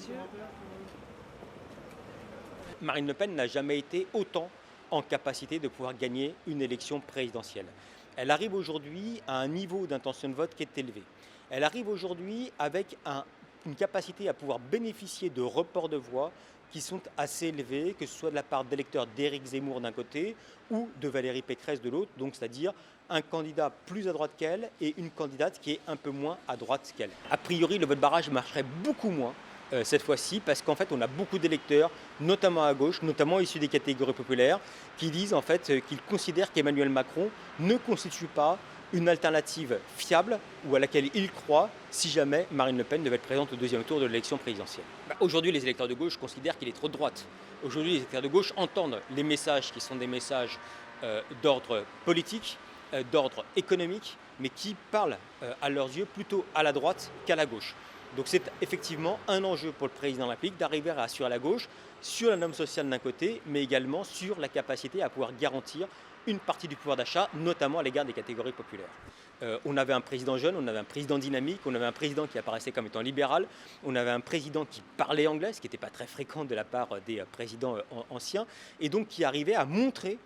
monsieur. Marine Le Pen n'a jamais été autant en capacité de pouvoir gagner une élection présidentielle. Elle arrive aujourd'hui à un niveau d'intention de vote qui est élevé. Elle arrive aujourd'hui avec une capacité à pouvoir bénéficier de reports de voix qui sont assez élevés, que ce soit de la part d'électeurs d'Éric Zemmour d'un côté ou de Valérie Pécresse de l'autre, donc c'est-à-dire un candidat plus à droite qu'elle et une candidate qui est un peu moins à droite qu'elle. A priori, le vote barrage marcherait beaucoup moins cette fois-ci, parce qu'en fait, on a beaucoup d'électeurs, notamment à gauche, notamment issus des catégories populaires, qui disent en fait qu'ils considèrent qu'Emmanuel Macron ne constitue pas une alternative fiable ou à laquelle ils croient si jamais Marine Le Pen devait être présente au deuxième tour de l'élection présidentielle. Aujourd'hui, les électeurs de gauche considèrent qu'il est trop de droite. Aujourd'hui, les électeurs de gauche entendent les messages qui sont des messages d'ordre politique, d'ordre économique, mais qui parlent à leurs yeux plutôt à la droite qu'à la gauche. Donc c'est effectivement un enjeu pour le président de la République d'arriver à assurer la gauche sur la norme sociale d'un côté, mais également sur la capacité à pouvoir garantir une partie du pouvoir d'achat, notamment à l'égard des catégories populaires. On avait un président jeune, on avait un président dynamique, on avait un président qui apparaissait comme étant libéral, on avait un président qui parlait anglais, ce qui n'était pas très fréquent de la part des présidents anciens, et donc qui arrivait à montrer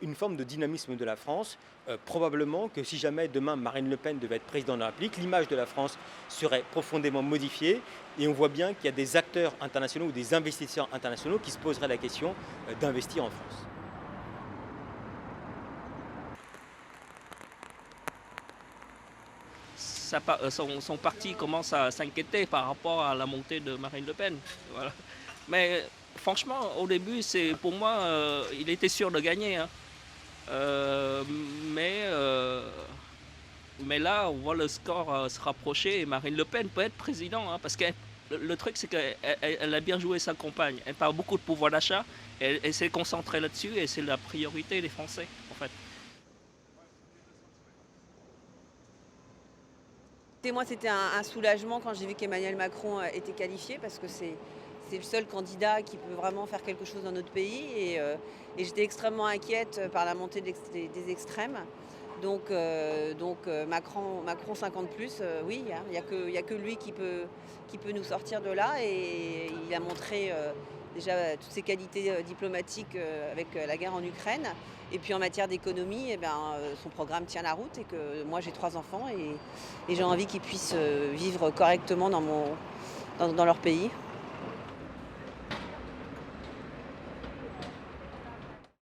une forme de dynamisme de la France. Probablement que si jamais demain Marine Le Pen devait être présidente de la République, l'image de la France serait profondément modifiée et on voit bien qu'il y a des acteurs internationaux ou des investisseurs internationaux qui se poseraient la question d'investir en France. Son parti commence à s'inquiéter par rapport à la montée de Marine Le Pen. Voilà. Mais franchement, au début, pour moi, il était sûr de gagner. Hein. Euh, mais, euh, mais là, on voit le score se rapprocher et Marine Le Pen peut être président. Hein, parce que le truc, c'est qu'elle a bien joué sa campagne. Elle parle beaucoup de pouvoir d'achat. Elle s'est concentrée là-dessus et c'est la priorité des Français, en fait. Et moi, c'était un soulagement quand j'ai vu qu'Emmanuel Macron était qualifié parce que c'est le seul candidat qui peut vraiment faire quelque chose dans notre pays. Et j'étais extrêmement inquiète par la montée des extrêmes. Donc Macron 50 plus, oui, hein, il y a que lui qui peut nous sortir de là. Et il a montré déjà toutes ses qualités diplomatiques avec la guerre en Ukraine. Et puis en matière d'économie, son programme tient la route et que moi j'ai 3 enfants et j'ai envie qu'ils puissent vivre correctement dans leur pays.